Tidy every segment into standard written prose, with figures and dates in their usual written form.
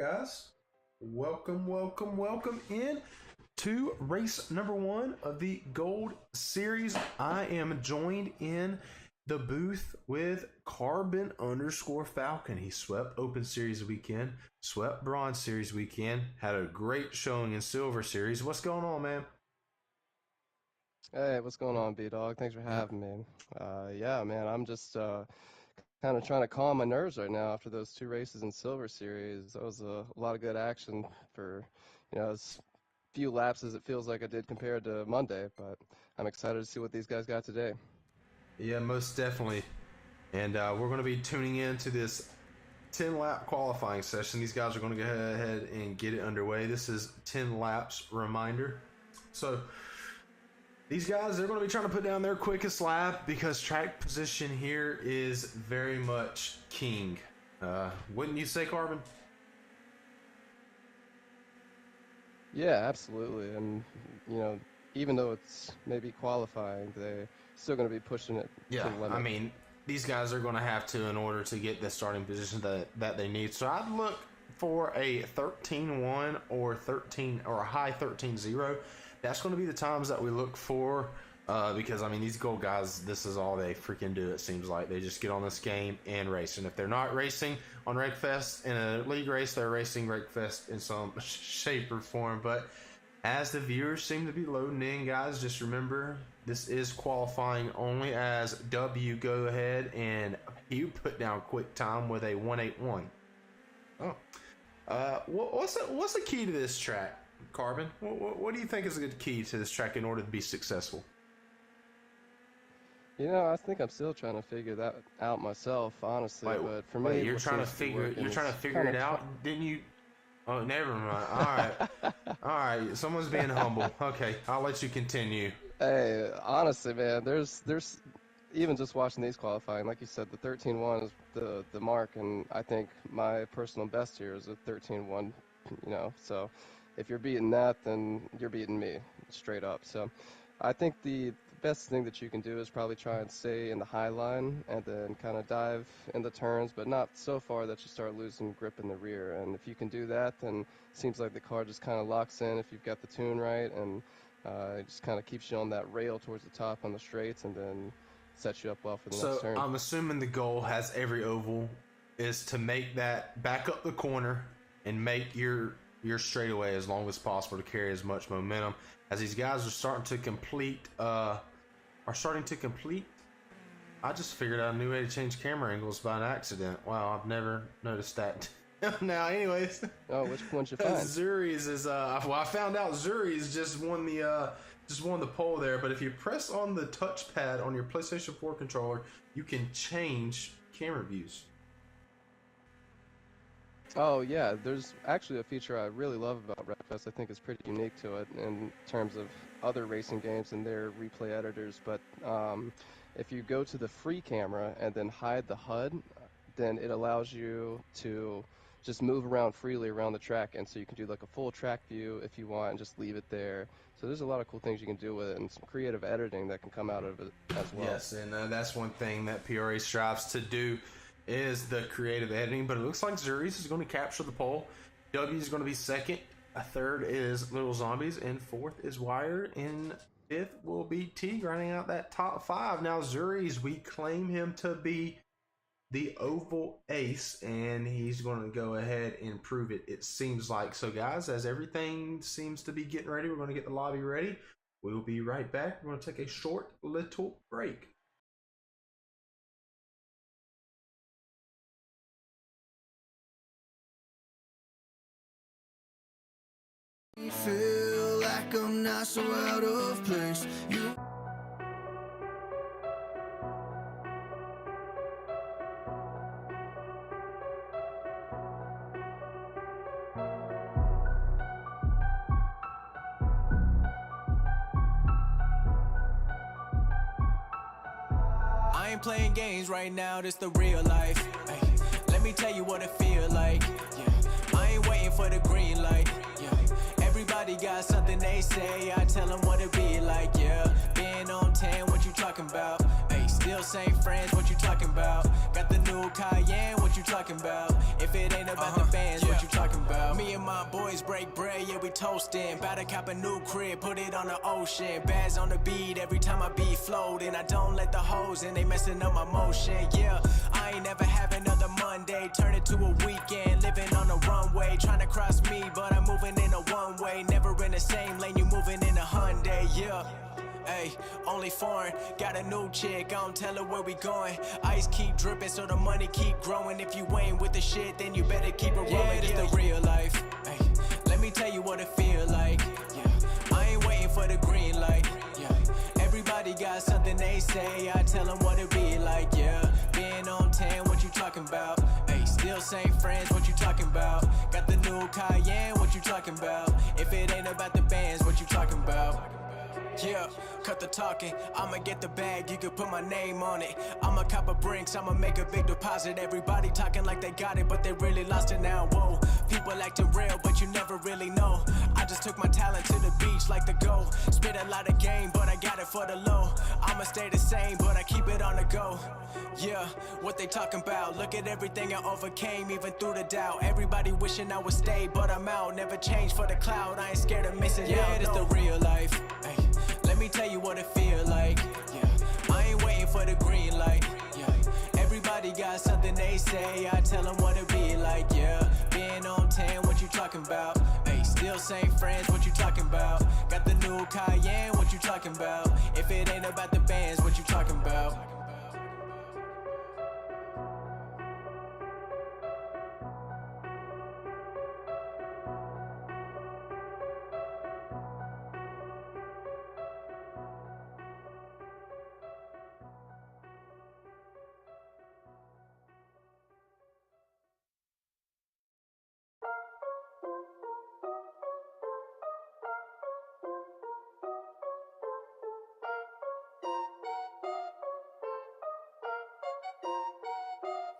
guys. Welcome in to race number 1 of the Gold Series. I am joined in the booth with Carbon_Falcon. He swept Open Series weekend, swept Bronze Series weekend, had a great showing in Silver Series. What's going on, man? Hey, what's going on, B-Dog? Thanks for having me. Yeah, man, I'm just kind of trying to calm my nerves right now after those 2 races in Silver Series. That was a lot of good action for, as few laps as it feels like I did compared to Monday, but I'm excited to see what these guys got today. Yeah, most definitely. And we're going to be tuning in to this 10-lap qualifying session. These guys are going to go ahead and get it underway. This is 10 laps reminder. So these guys, they're going to be trying to put down their quickest lap because track position here is very much king. Wouldn't you say, Carbon? Yeah, absolutely. And, even though it's maybe qualifying, they're still going to be pushing it to the limit. I mean, these guys are going to have to in order to get the starting position that they need. So I'd look for a 13-1 or a high 13-0. That's going to be the times that we look for because, I mean, these gold guys, this is all they freaking do, it seems like. They just get on this game and race. And if they're not racing on Wreckfest in a league race, they're racing Wreckfest in some shape or form. But as the viewers seem to be loading in, guys, just remember, this is qualifying only. As W, go ahead and you put down quick time with a 181. What's the key to this track, Carbon? What do you think is a good key to this track in order to be successful? I think I'm still trying to figure that out myself, honestly. But for me, you're trying to figure it out, didn't you? Oh, never mind. All right. Someone's being humble. Okay, I'll let you continue. Hey, honestly, man, there's even just watching these qualifying, like you said, the 13-1 is the mark, and I think my personal best here is a 13-1. So if you're beating that, then you're beating me straight up. So I think the best thing that you can do is probably try and stay in the high line and then kind of dive in the turns, but not so far that you start losing grip in the rear. And if you can do that, then it seems like the car just kind of locks in if you've got the tune right, and it just kind of keeps you on that rail towards the top on the straights and then sets you up well for the next turn. So I'm assuming the goal, has every oval, is to make that back up the corner and make your straightaway as long as possible to carry as much momentum. As these guys are starting to complete, I just figured out a new way to change camera angles by an accident. Wow, I've never noticed that. Now, anyways. Oh, which one you find? Zuri's is I found out Zuri's just won the poll there. But if you press on the touchpad on your PlayStation 4 controller, you can change camera views. Oh, yeah, there's actually a feature I really love about Wreckfest. I think it's pretty unique to it in terms of other racing games and their replay editors. But if you go to the free camera and then hide the HUD, then it allows you to just move around freely around the track. And so you can do like a full track view if you want and just leave it there. So there's a lot of cool things you can do with it and some creative editing that can come out of it as well. Yes, and that's one thing that PRA strives to do, is the creative editing. But it looks like Zuri's is going to capture the pole. W is going to be second. A third is Little Zombies, and fourth is Wired, and fifth will be T, grinding out that top 5. Now Zuri's, we claim him to be the oval ace, and he's going to go ahead and prove it, it seems like. So guys, as everything seems to be getting ready, we're going to get the lobby ready. We'll be right back. We're going to take a short little break. Feel like I'm not so out of place. I ain't playing games right now, this the real life. Ay, let me tell you what it feel like. Yeah, I ain't waiting for the green light. Yeah, everybody got something they say. I tell them what it be like. Yeah, being on 10, what you talking about? Hey, still same friends, what you talking about? Got the new Cayenne, what you talking about? If it ain't about the bands, what you talking about? Me and my boys break bread, yeah, we toastin'. Bout to cop a new crib, put it on the ocean. Bags on the beat, every time I be floating. I don't let the hoes in, they messin' up my motion, yeah. I ain't never have another Monday, turn it to a weekend. Living on a runway, trying to cross me, but I'm moving in a one-way. Never in the same lane, you moving in a Hyundai, yeah. Ayy, only foreign, got a new chick, I don't tell her where we going. Ice keep dripping so the money keep growing. If you ain't with the shit, then you better keep it rolling. Yeah, it's the real life. Ayy, let me tell you what it feel like. Yeah, I ain't waiting for the green light. Yeah, everybody got something they say, I tell them what it be like. Yeah, being on 10, what you talking about? Ayy, still same friends, what you talking about? Got the new Cayenne, what you talking about? If it ain't about the bands, what you talking about? Yeah, cut the talking, I'ma get the bag, you can put my name on it. I'ma cop a Brinks, I'ma make a big deposit. Everybody talking like they got it, but they really lost it now, whoa. People acting real, but you never really know. I just took my talent to the beach like the go. Spit a lot of game, but I got it for the low. I'ma stay the same, but I keep it on the go. Yeah, what they talking about? Look at everything I overcame, even through the doubt. Everybody wishing I would stay, but I'm out. Never change for the cloud, I ain't scared of missing out. Yeah, it's the real life. Ay, let me tell you what it feel like. Yeah, I ain't waiting for the green light. Yeah, everybody got something they say, I tell them what it be like. Yeah, being on 10, what you talking about? Hey, still same friends, what you talking about? Got the new Cayenne, what you talking about? If it ain't about the bands, what you talking about?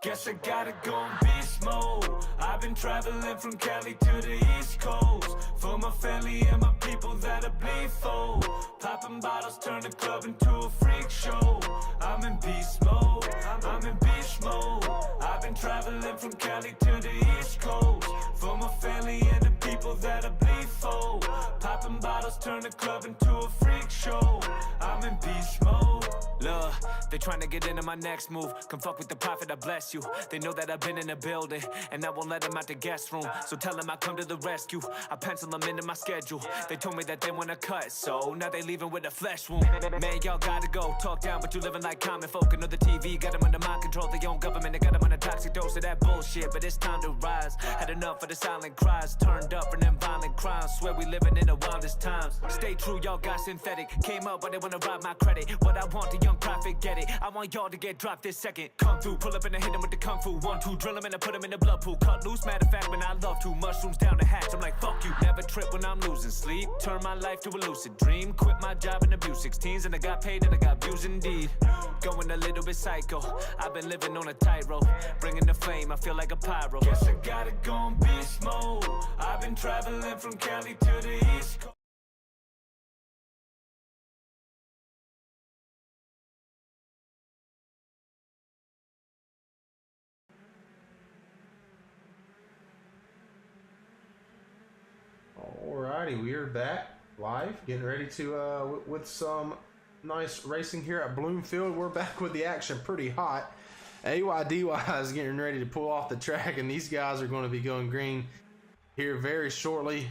Guess I gotta go on beast mode. I've been traveling from Cali to the East Coast for my family and my people that I bleed for. Popping bottles, turn the club into a freak show. I'm in beast mode, I'm in beast mode. I've been traveling from Cali to the East Coast for my family and the people that I bleed for. Popping bottles, turn the club into a freak show. I'm in beast mode. Look, they tryna get into my next move. Come fuck with the prophet, I bless you. They know that I've been in the building, and I won't let them out the guest room. So tell them I come to the rescue. I pencil them into my schedule. They told me that they wanna cut, so now they leaving with a flesh wound. Man, y'all gotta go. Talk down, but you living like common folk. Another TV, got them under my control. They own government, they got them on a toxic dose of that bullshit. But it's time to rise. Had enough of the silent cries. Turned up for them violent crimes. Swear we living in the wildest times. Stay true, y'all got synthetic. Came up, but they wanna rob my credit. What I want, the young prophet, get it. I want y'all to get dropped this second. Come through, pull up and I hit them with the kung fu. 1, 2, drill them and I put them in the blood pool. Cut loose, matter of fact, when I love to. Mushrooms down the hatch, I'm like, fuck you. Never trip when I'm losing sleep. Turn my life to a lucid dream. Quit my job and abuse 16s, and I got paid and I got views indeed. Going a little bit psycho. I've been living on a tightrope. Bringing the flame, I feel like a pyro. Guess I gotta go on beast mode. I've been traveling from Cali to the East Coast. Alrighty, we are back live, getting ready to with some nice racing here at Bloomfield. We're back with the action, pretty hot. AYDY is getting ready to pull off the track, and these guys are going to be going green here very shortly.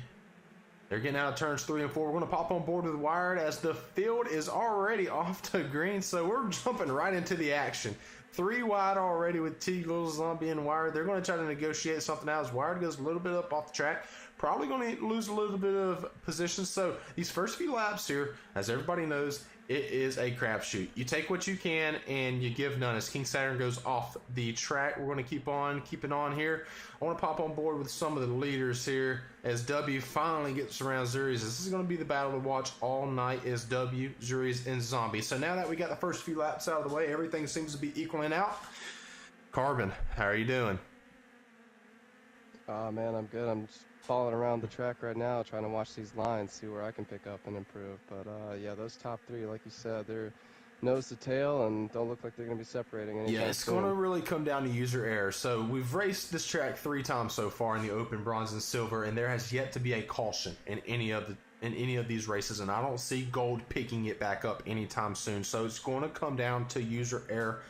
They're getting out of turns 3 and 4. We're going to pop on board with Wired as the field is already off to green, so we're jumping right into the action. 3 wide already with T, Little Zombie, and Wired. They're going to try to negotiate something out as Wired goes a little bit up off the track. Probably going to lose a little bit of position. So these first few laps here, as everybody knows, it is a crapshoot. You take what you can and you give none. As King Saturn goes off the track, we're going to keep it on here. I want to pop on board with some of the leaders here as W finally gets around Zuris. This is going to be the battle to watch all night, is W, Zuris, and Zombie. So now that we got the first few laps out of the way, everything seems to be equaling out. Carbon, how are you doing? Man, I'm good. I'm just following around the track right now, trying to watch these lines, see where I can pick up and improve. But yeah, those top 3, like you said, they're nose to tail and don't look like they're going to be separating anytime Yeah, it's soon. going to really come down to user error. So we've raced this track 3 times so far in the Open, Bronze, and Silver, and there has yet to be a caution in any of these races, and I don't see Gold picking it back up anytime soon. So it's going to come down to user error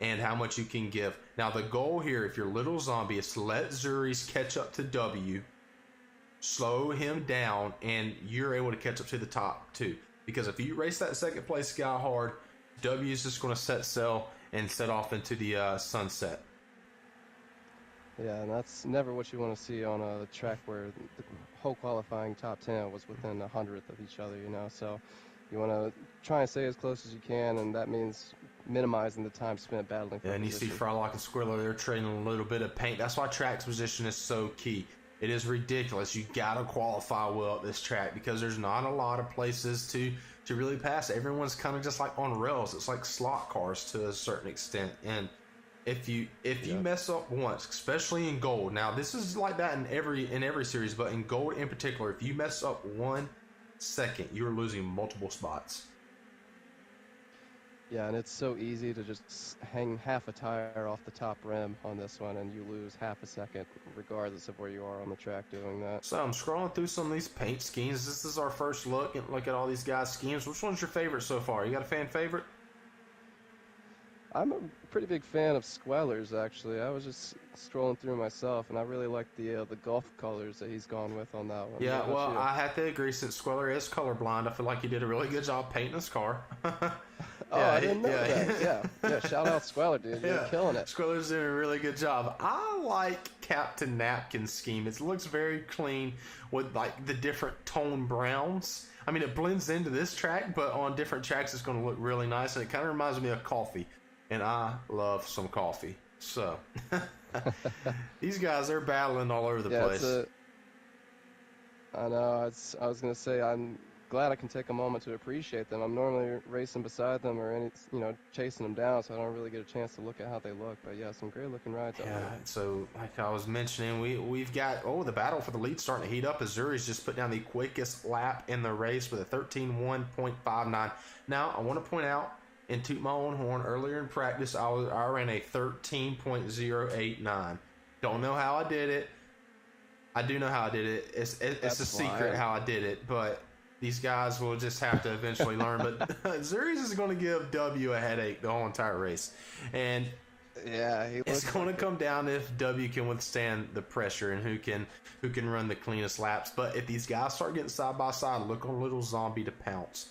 and how much you can give. Now the goal here, if you're Little Zombie, is to let Zuri's catch up to W, slow him down, and you're able to catch up to the top too. Because if you race that second place guy hard, W is just going to set sail and set off into the sunset. Yeah, and that's never what you want to see on a track where the whole qualifying top 10 was within a hundredth of each other, you know. So you want to try and stay as close as you can, and that means minimizing the time spent battling for And you see position. Frylock and Squirrel, they're trading a little bit of paint. That's why track's position is so key. It is ridiculous. You got to qualify well at this track because there's not a lot of places to really pass. Everyone's kind of just like on rails. It's like slot cars to a certain extent. And if you mess up once, especially in Gold, now this is like that in every series, but in Gold in particular, if you mess up 1 second, you're losing multiple spots. Yeah, and it's so easy to just hang half a tire off the top rim on this one, and you lose half a second, regardless of where you are on the track doing that. So I'm scrolling through some of these paint schemes. This is our first look at all these guys' schemes. Which one's your favorite so far? You got a fan favorite? I'm a pretty big fan of Squellers, actually. I was just scrolling through myself, and I really like the golf colors that he's gone with on that one. Yeah, How about well, you? I have to agree, since Squeller is colorblind, I feel like he did a really good job painting his car. Oh, I didn't know that. Yeah, shout out Squeller, dude. You're killing it. Squeller's doing a really good job. I like Captain Napkin's scheme. It looks very clean with like the different tone browns. I mean, it blends into this track, but on different tracks, it's going to look really nice, and it kind of reminds me of coffee. And I love some coffee. So, these guys, they're battling all over the place. I know. I was going to say, I'm glad I can take a moment to appreciate them. I'm normally racing beside them or chasing them down, so I don't really get a chance to look at how they look. But yeah, some great looking rides out Yeah, there. so like I was mentioning, we've got the battle for the lead starting to heat up. Azuri's just put down the quickest lap in the race with a 13:1.59. Now I want to point out and toot my own horn. Earlier in practice, I ran a 13.089. Don't know how I did it. I do know how I did it. It's a secret how I did it, but these guys will just have to eventually learn. But Zuri's is going to give W a headache the whole entire race, and Yeah, it's going to come down if W can withstand the pressure and who can run the cleanest laps. But if these guys start getting side by side, look on Little Zombie to pounce.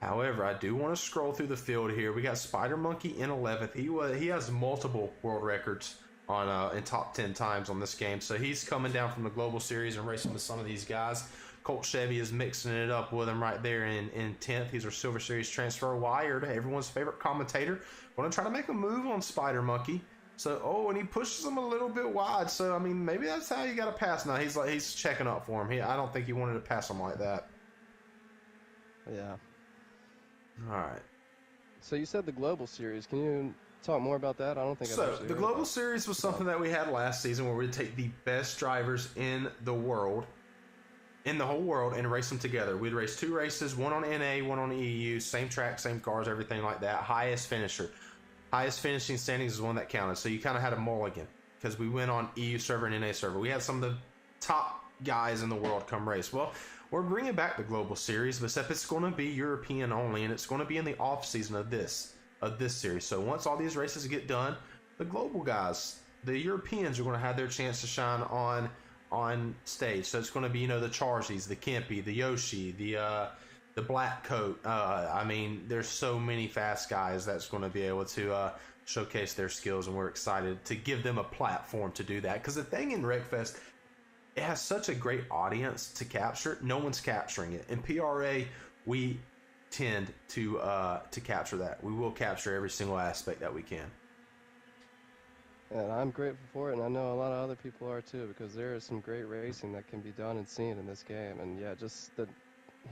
However, I do want to scroll through the field here. We got Spider Monkey in 11th. He has multiple world records on in top 10 times on this game, so he's coming down from the Global Series and racing with some of these guys. Colt Chevy is mixing it up with him right there in 10th. He's our Silver Series transfer. Wired, everyone's favorite commentator, going to try to make a move on Spider Monkey. So, and he pushes him a little bit wide. So, I mean, maybe that's how you got to pass. Now he's checking up for him. I don't think he wanted to pass him like that. Yeah. All right. So you said the Global Series. Can you talk more about that? I don't think I've So actually the heard Global about Series was something that we had last season where we'd take the best drivers in the world, in the whole world, and race them together. We'd race 2 races, one on NA, one on EU, same track, same cars, everything like that. Highest finishing standings is one that counted. So you kind of had a mulligan because we went on EU server and NA server. We had some of the top guys in the world come race. Well, we're bringing back the Global Series, but except it's going to be European only, and it's going to be in the off season of this series. So once all these races get done, the global guys, the Europeans, are going to have their chance to shine on stage. So it's going to be the Charsies, the Kempy, the Yoshi, the Black Coat. I mean, there's so many fast guys that's going to be able to showcase their skills, and we're excited to give them a platform to do that. Because the thing in Wreckfest, it has such a great audience to capture. No one's capturing it. In PRA, we tend to capture that. We will capture every single aspect that we can. And I'm grateful for it, and I know a lot of other people are too, because there is some great racing that can be done and seen in this game. And yeah, just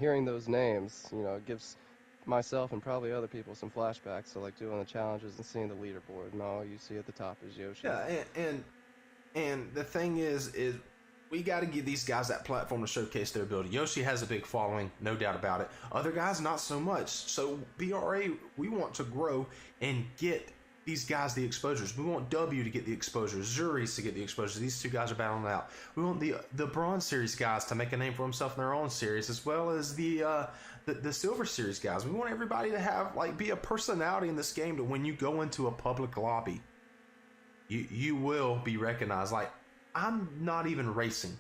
hearing those names, gives myself and probably other people some flashbacks to like doing the challenges and seeing the leaderboard, and all you see at the top is Yoshi. Yeah, and the thing is we got to give these guys that platform to showcase their ability. Yoshi has a big following, no doubt about it. Other guys, not so much. So PRA, we want to grow and get these guys the exposures. We want W to get the exposures, Zuri's to get the exposures. These two guys are battling it out. We want the Bronze Series guys to make a name for themselves in their own series, as well as the Silver Series guys. We want everybody to have be a personality in this game, that when you go into a public lobby, you will be recognized. I'm not even racing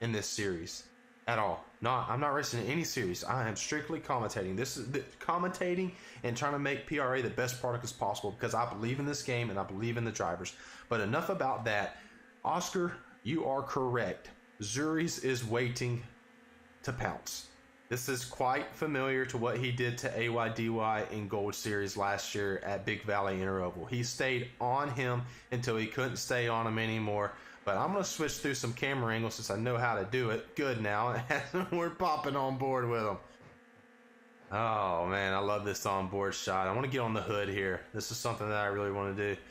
in this series at all. I'm not racing in any series. I am strictly commentating. This is commentating and trying to make PRA the best product as possible, because I believe in this game and I believe in the drivers. But enough about that. Oscar, you are correct. Zuri's is waiting to pounce. This is quite familiar to what he did to AYDY in Gold Series last year at Big Valley Interoval. He stayed on him until he couldn't stay on him anymore. But I'm going to switch through some camera angles since I know how to do it. Good now. We're popping on board with him. Oh, man, I love this onboard shot. I want to get on the hood here. This is something that I really want to do.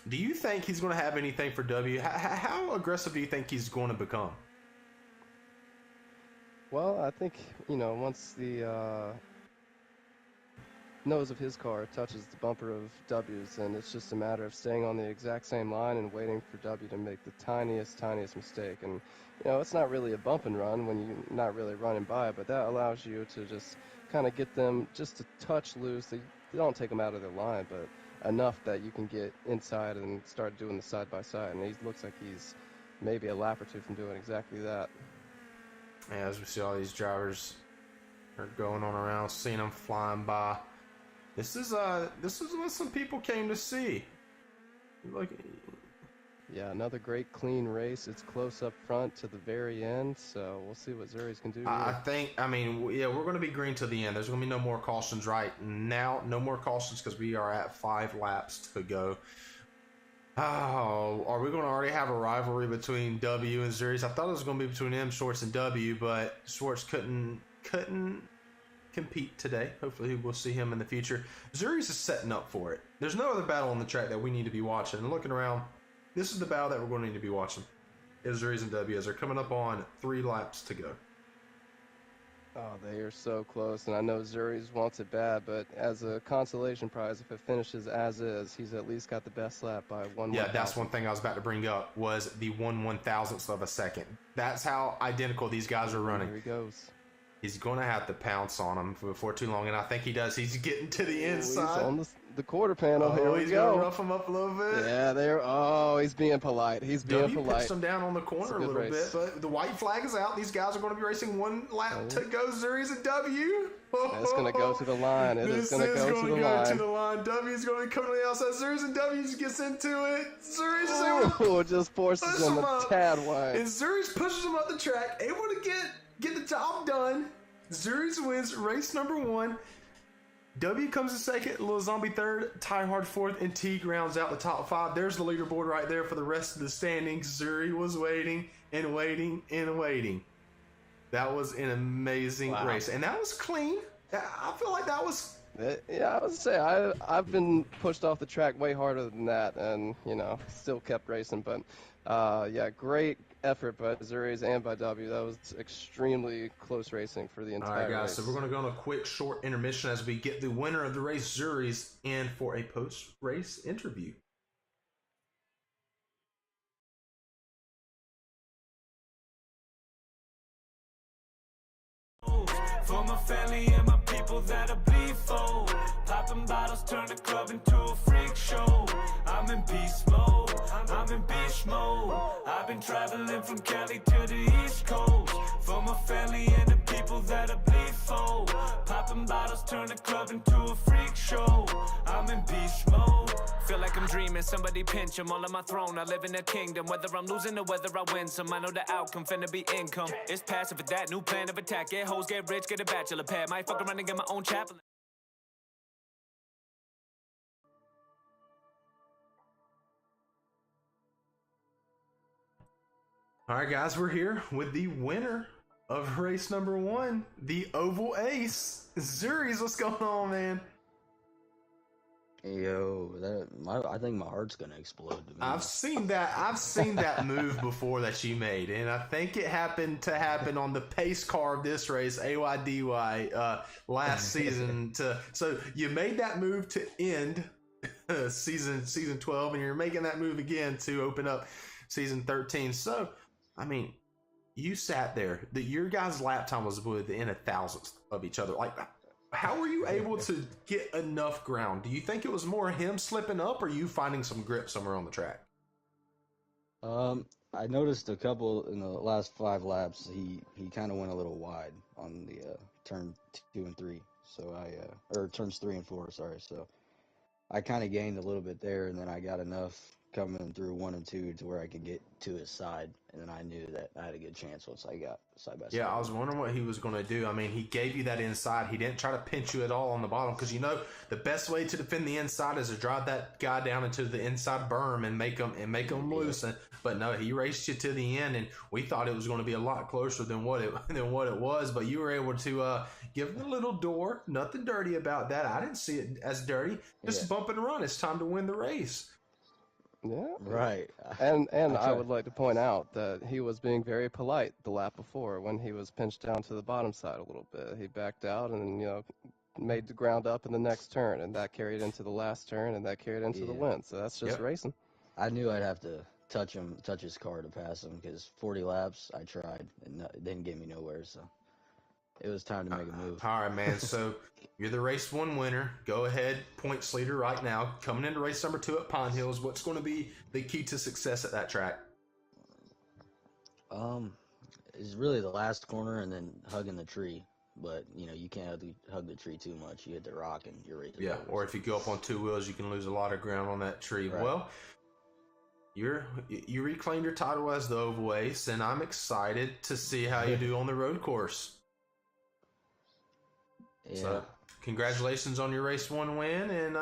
Do you think he's going to have anything for W? How aggressive do you think he's going to become? Well, I think, once the nose of his car touches the bumper of W's, and it's just a matter of staying on the exact same line and waiting for W to make the tiniest mistake. And it's not really a bump and run when you're not really running by, but that allows you to just kind of get them just a touch loose. They don't take them out of their line, but enough that you can get inside and start doing the side by side. And he looks like he's maybe a lap or two from doing exactly that. Yeah, as we see all these drivers are going on around, seeing them flying by. This is what some people came to see. Look. Yeah, another great clean race. It's close up front to the very end, so we'll see what Zuri's can do here. We're going to be green to the end. There's going to be no more cautions right now. No more cautions because we are at 5 laps to go. Oh, are we going to already have a rivalry between W and Zuri's? I thought it was going to be between M, Schwartz, and W, but Schwartz couldn't compete today. Hopefully we'll see him in the future. Zuri's is setting up for it. There's no other battle on the track that we need to be watching. And looking around, this is the battle that we're going to need to be watching. Is Zuri's and W, as they're coming up on 3 laps to go. Oh, they are so close, and I know Zuri's wants it bad, but as a consolation prize, if it finishes as is, he's at least got the best lap by 1/1000. Yeah, that's one thing I was about to bring up, was the 1/1000th of a second. That's how identical these guys are running. Here he goes. He's going to have to pounce on him before too long, and I think he does. He's getting to the inside. He's on the quarter panel. Here we he's go. going to rough him up a little bit. Yeah, he's being polite. He's being polite. Pitched him down on the corner a little bit, but the white flag is out. These guys are going to be racing 1 lap to go. Zuri's a W. It's going to go to the line. It is going to go to the line. W's going to come to the outside. Zuri's and W just gets into it. Zuri's just forces him a tad wide. And Zuri's pushes him up the track, able to get the job done. Zuri's wins race number 1. W comes in second, Little Zombie third, Ty Hard fourth, and Teague rounds out the top 5. There's the leaderboard right there for the rest of the standings. Zuri was waiting and waiting and waiting. That was an amazing race, and that was clean. I feel like that was. Yeah, I would say I've been pushed off the track way harder than that, and still kept racing. But great effort by Zuri's and by W. That was extremely close racing for the entire race. All right, guys, so we're going to go on a quick short intermission as we get the winner of the race, Zuri's, in for a post-race interview. For my family and my people that I bleed for. Popping bottles, turn the club into a freak show. I'm in beast mode, I'm in beast mode. I've been traveling from Cali to the East Coast. For my family and the people that I bleed for. Popping bottles, turn the club into a freak show. I'm in beast mode. Feel like I'm dreaming, somebody pinch 'em. All on my throne, I live in a kingdom. Whether I'm losing or whether I win some, I know the outcome finna be income. It's passive at that, new plan of attack. Get hoes, get rich, get a bachelor pad. Might fuck around and get my own chapel. All right, guys, we're here with the winner of race number 1, the Oval Ace, Zuri's. What's going on, man? Yo, I think my heart's gonna explode. To be I've honest. seen that. I've seen that move before that you made, and I think it happened on the pace car of this race, AYDY, last season. So you made that move to end season 12, and you're making that move again to open up season 13. So, I mean, you sat there. Your guys' lap time was within a thousandth of each other. Like, how were you able to get enough ground? Do you think it was more him slipping up, or you finding some grip somewhere on the track? I noticed a couple in the last 5 laps. He kind of went a little wide on the turn 2 and 3. So or turns 3 and 4. Sorry. So I kind of gained a little bit there, and then I got enough coming through 1 and 2 to where I could get to his side, and then I knew that I had a good chance once I got side by side. Yeah, I was wondering what he was going to do. I mean, he gave you that inside. He didn't try to pinch you at all on the bottom, because you know the best way to defend the inside is to drive that guy down into the inside berm and make him loose. But no, he raced you to the end, and we thought it was going to be a lot closer than what it was. But you were able to give him a little door. Nothing dirty about that. I didn't see it as dirty. Just bump and run. It's time to win the race. Yeah. Right. And I would like to point out that he was being very polite the lap before when he was pinched down to the bottom side a little bit. He backed out and, made the ground up in the next turn, and that carried into the last turn, and that carried into the win. So that's just racing. I knew I'd have to touch his car to pass him, because 40 laps I tried, and it didn't get me nowhere. So it was time to make a move. All right, man. So you're the race 1 winner. Go ahead, points leader right now. Coming into race number 2 at Pine Hills, what's going to be the key to success at that track? It's really the last corner and then hugging the tree. But, you can't hug the tree too much. You hit the rock and you're racing. Yeah, or if you go up on 2 wheels, you can lose a lot of ground on that tree. Right. Well, you reclaimed your title as the Oval Ace, and I'm excited to see how you do on the road course. Yeah. So, congratulations on your race 1 win, and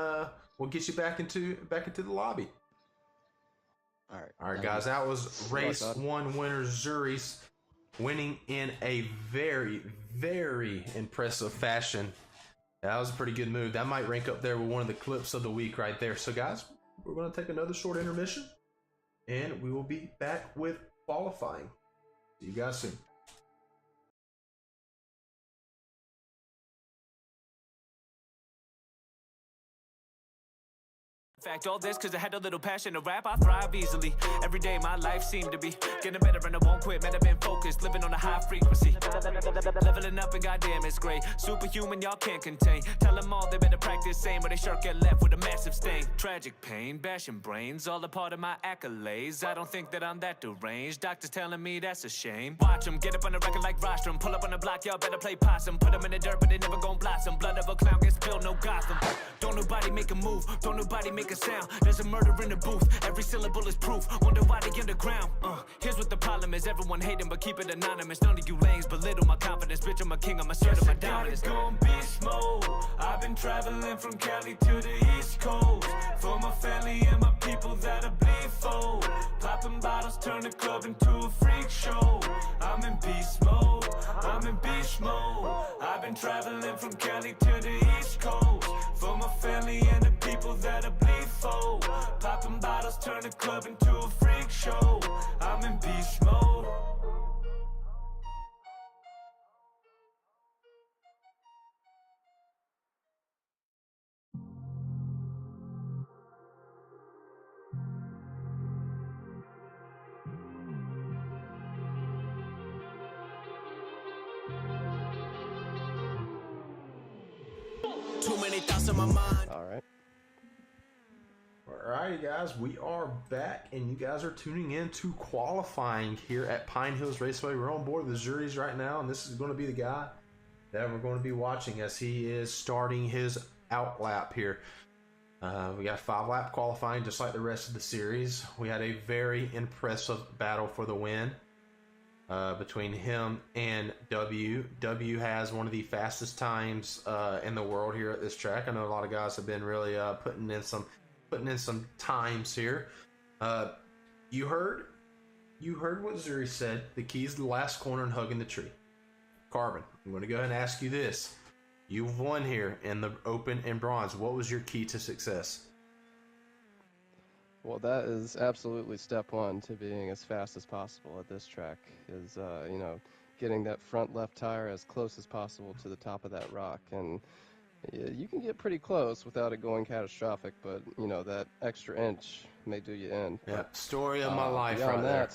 we'll get you back into the lobby. All right. All right, guys. That was race 1 winner Zuri's winning in a very, very impressive fashion. That was a pretty good move. That might rank up there with one of the clips of the week right there. So, guys, we're going to take another short intermission, and we will be back with qualifying. See you guys soon. Fact, all this cause I had a little passion to rap, I thrive easily. Every day my life seemed to be getting better and I won't quit, man, I've been focused, living on a high frequency. Leveling up and goddamn it's great. Superhuman, y'all can't contain. Tell them all they better practice same, or they sure get left with a massive stain. Tragic pain, bashing brains, all a part of my accolades. I don't think that I'm that deranged, doctors telling me that's a shame. Watch them, get up on the record like rostrum. Pull up on the block, y'all better play possum. Put them in the dirt, but they never gon' blossom. Blood of a clown gets spilled, no Gotham. Don't nobody make a move, don't nobody make a sound. There's a murder in the booth, every syllable is proof. Wonder why they underground. Here's what the problem is, everyone hating but keep it anonymous. None of you lanes belittle my confidence. Bitch, I'm a king, I'm assertive, my dominance. Gon' beast mode. I've been traveling from Cali to the East Coast for my family and my people that'll bleed for. Popping bottles, turn the club into a freak show. I'm in beast mode, I'm in beast mode. I've been traveling from Cali to the East Coast for my family and the people that'll bleed for. Popping bottles, turn the club into a freak show. I'm in beast mode. Too many thoughts in my mind. All right. Alrighty, guys, we are back, and you guys are tuning in to qualifying here at Pine Hills Raceway. We're on board with the Zuri's right now, and this is going to be the guy that we're going to be watching as he is starting his out lap here. We got 5-lap qualifying, just like the rest of the series. We had a very impressive battle for the win between him and W. W has one of the fastest times in the world here at this track. I know a lot of guys have been really putting in some times here. You heard what Zuri said. The key is the last corner and hugging the tree. Carbon, I'm going to go ahead and ask you this. You've won here in the Open and Bronze. What was your key to success? Well, that is absolutely step one to being as fast as possible at this track. Is getting that front left tire as close as possible to the top of that rock, and you can get pretty close without it going catastrophic. But that extra inch may do you in. Yeah, story of my life right there.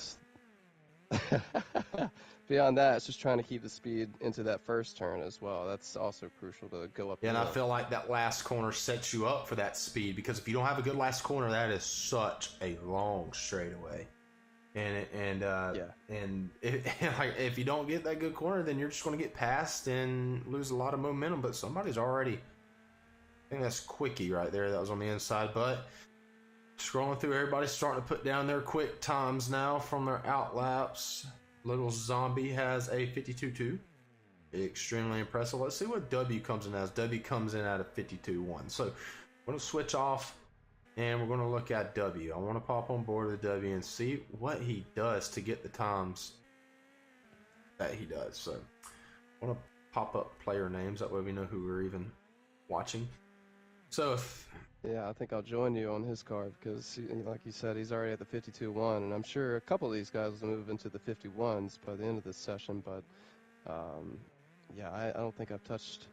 Beyond that, it's just trying to keep the speed into that first turn as well. That's also crucial to go up. Yeah, and I feel like that last corner sets you up for that speed, because if you don't have a good last corner, that is such a long straightaway. And if you don't get that good corner, then you're just going to get passed and lose a lot of momentum. But somebody's already, I think that's Quickie right there. That was on the inside. But scrolling through, everybody's starting to put down their quick times now from their out laps. Little Zombie has a 52.2. Extremely impressive. Let's see what W comes in as. W comes in at a 52.1. So we're going to switch off and we're going to look at W. I want to pop on board the W and see what he does to get the times that he does. So I want to pop up player names. That way we know who we're even watching. So yeah, I think I'll join you on his card because, like you said, he's already at the 52.1, and I'm sure a couple of these guys will move into the 51s by the end of this session. But I don't think I've touched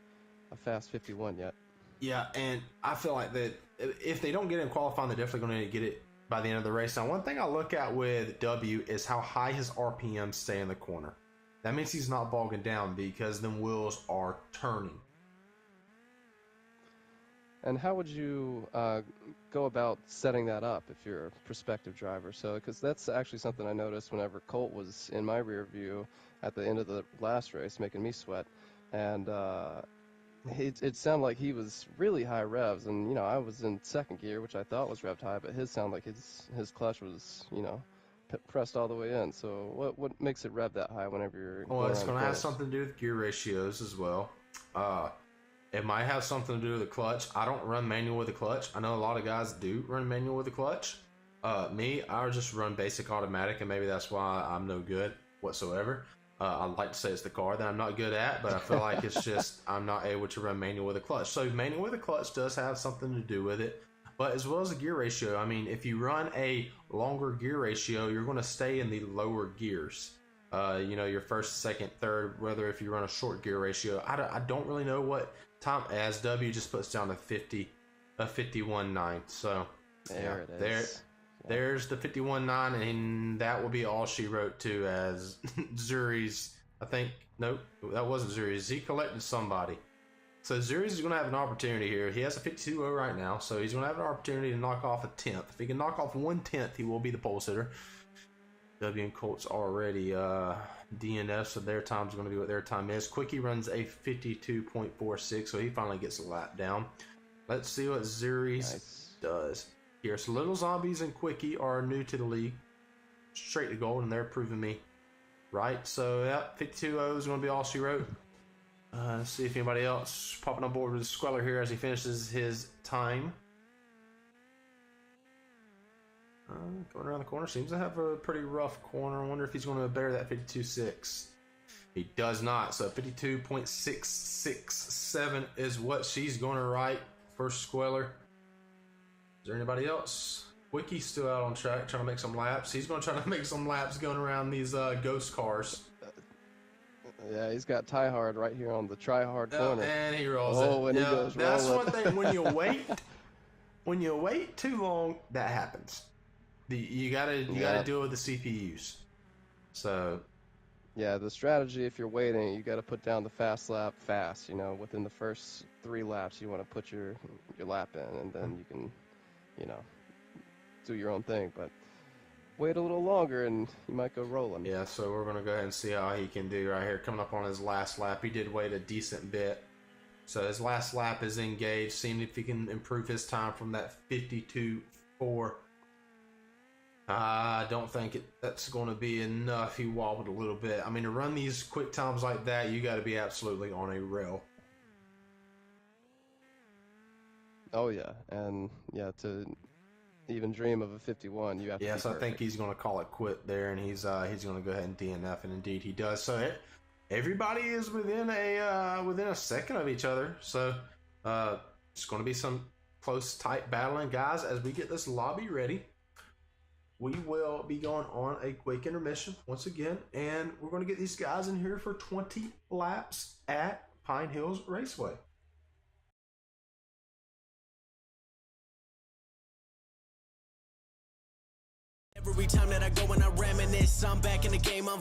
a fast 51 yet. Yeah, and I feel like that if they don't get in qualifying, they're definitely going to get it by the end of the race. Now, one thing I look at with W is how high his RPMs stay in the corner. That means he's not bogging down because them wheels are turning. And how would you go about setting that up if you're a prospective driver? So, because that's actually something I noticed whenever Colt was in my rear view at the end of the last race, making me sweat. And it sounded like he was really high revs. And, I was in second gear, which I thought was revved high, but his sounded like his clutch was, pressed all the way in. So what makes it rev that high whenever you're Well, it's going to have something to do with gear ratios as well. It might have something to do with the clutch. I don't run manual with the clutch. I know a lot of guys do run manual with the clutch. Me, I just run basic automatic, and maybe that's why I'm no good whatsoever. I'd like to say it's the car that I'm not good at, but I feel like it's just I'm not able to run manual with a clutch. So manual with a clutch does have something to do with it. But as well as the gear ratio, I mean, if you run a longer gear ratio, you're going to stay in the lower gears. Your first, second, third, whether if you run a short gear ratio. I don't really know what time, as W just puts down a 51.9. So there it is. There's the 51.9, and that will be all she wrote to as Zuri's. I think, nope, that wasn't Zuri's. He collected somebody. So Zuri's is going to have an opportunity here. He has a 52.0 right now, so he's going to have an opportunity to knock off a 10th. If he can knock off 1/10, he will be the pole sitter. W and Colt's already DNF, so their time's going to be what their time is. Quickie runs a 52.46, so he finally gets a lap down. Let's see what Zuri's does here. So Little Zombies and Quickie are new to the league, straight to gold, and they're proving me right. So, yeah, 52.0 is going to be all she wrote. Let's see if anybody else popping on board with Squeller here as he finishes his time. Going around the corner, seems to have a pretty rough corner. I wonder if he's going to bear that 52.6. He does not. So 52.667 is what she's going to write for Squeller. Is there anybody else? Wiki's still out on track trying to make some laps. He's going to try to make some laps going around these ghost cars. Yeah, he's got tie hard right here on the try hard corner. And he rolls it. When he goes that's rolling. one thing. When you wait too long, that happens. You gotta deal with the CPUs. So yeah, the strategy, if you're waiting, you got to put down the fast lap fast. Within the first 3 laps, you want to put your lap in, and then you can, do your own thing. But wait a little longer, and you might go rolling. Yeah, so we're gonna go ahead and see how he can do right here. Coming up on his last lap, he did wait a decent bit. So his last lap is engaged. Seeing if he can improve his time from that 52.4. I don't think that's going to be enough. He wobbled a little bit. I mean, to run these quick times like that, you got to be absolutely on a rail. Oh yeah, and yeah, to even dream of a 51, you have to. Yes, be I think he's going to call it quit there, and he's going to go ahead and DNF, and indeed he does. So everybody is within a second of each other. So it's going to be some close, tight battling, guys. As we get this lobby ready, we will be going on a quick intermission once again, and we're going to get these guys in here for 20 laps at Pine Hills Raceway. Every time that I go and I reminisce, I'm back in the game. I'm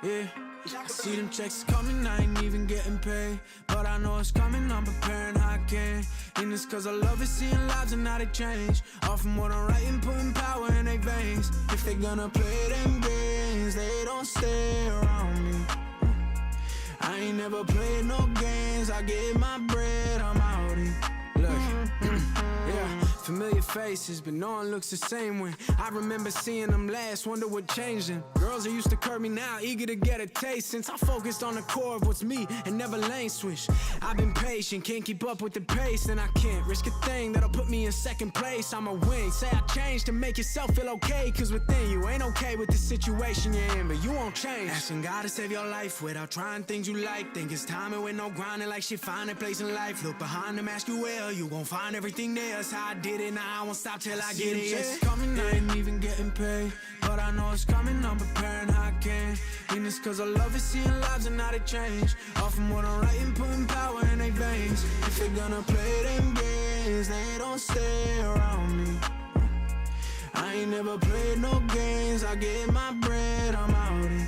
yeah, I see them checks coming, I ain't even getting paid. But I know it's coming, I'm preparing how I can. And it's cause I love it, seeing lives and how they change. All from what I'm writing, putting power in their veins. If they gonna play them games, they don't stay around me. I ain't never played no games, I get my bread, I'm outie. Look, yeah, familiar faces, but no one looks the same when I remember seeing them last, wonder what changed them. Girls that used to curb me now, eager to get a taste. Since I focused on the core of what's me and never lane switch. I've been patient, can't keep up with the pace, and I can't risk a thing that'll put me in second place. I'm a wing, say I changed to make yourself feel okay, cause within you ain't okay with the situation you're in, but you won't change. Asking God to save your life without trying things you like. Think it's timing with no grinding, like shit find a place in life. Look behind them, ask you well, you gon' find everything there. That's how I did it, now I won't stop till I get it. It's coming, I ain't even getting paid, but I know it's coming, I'm preparing how I can. And it's cause I love it, seeing lives and how they change. All from what I'm writing, putting power in their veins. If they're gonna play them games, they don't stay around me. I ain't never played no games, I get my bread, I'm outie.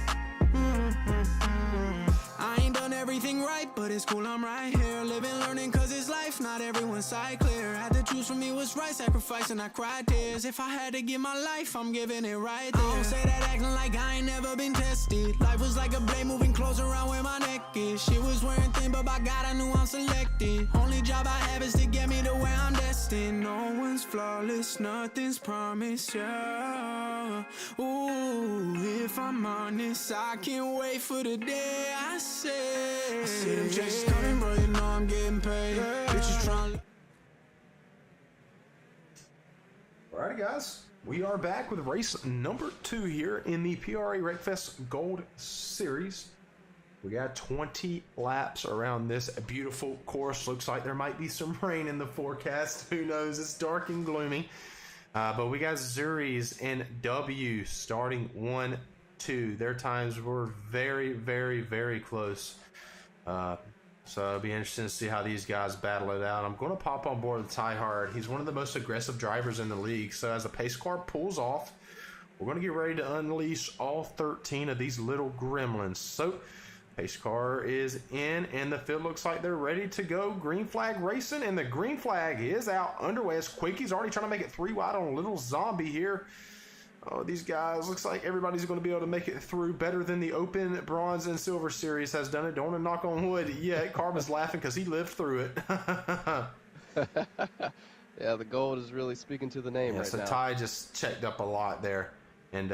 I ain't done everything right, but it's cool, I'm right here. Living, learning, cause it's life, not everyone's side clear. Had to choose for me what's right, sacrifice and I cried tears. If I had to give my life, I'm giving it right there. I don't say that acting like I ain't never been tested. Life was like a blade moving close around where my neck is. Shit was wearing thin, but by God I knew I'm selected. Only job I have is to get me to where I'm destined. No one's flawless, nothing's promised, yeah. Ooh, if I'm honest, I can't wait for the day I say. I see them checks coming, bro, you know I'm getting paid. Bitches trying. Alrighty, guys, we are back with race number 2 here in the PRA Wreckfest Gold Series. We got 20 laps around this beautiful course. Looks like there might be some rain in the forecast. Who knows? It's dark and gloomy. But we got Zuri's and W starting 1, 2. Their times were very, very, very close. So it'll be interesting to see how these guys battle it out. I'm going to pop on board with Ty Hard. He's one of the most aggressive drivers in the league. So as the pace car pulls off, we're going to get ready to unleash all 13 of these little gremlins. So pace car is in, and the field looks like they're ready to go. Green flag racing, and the green flag is out underway as Quickie's already trying to make it 3 wide on a little zombie here. Oh, these guys, looks like everybody's going to be able to make it through better than the Open, Bronze, and Silver Series has done it. Don't want to knock on wood yet. Carbon's laughing because he lived through it. Yeah, the gold is really speaking to the name right so now. Ty just checked up a lot there, and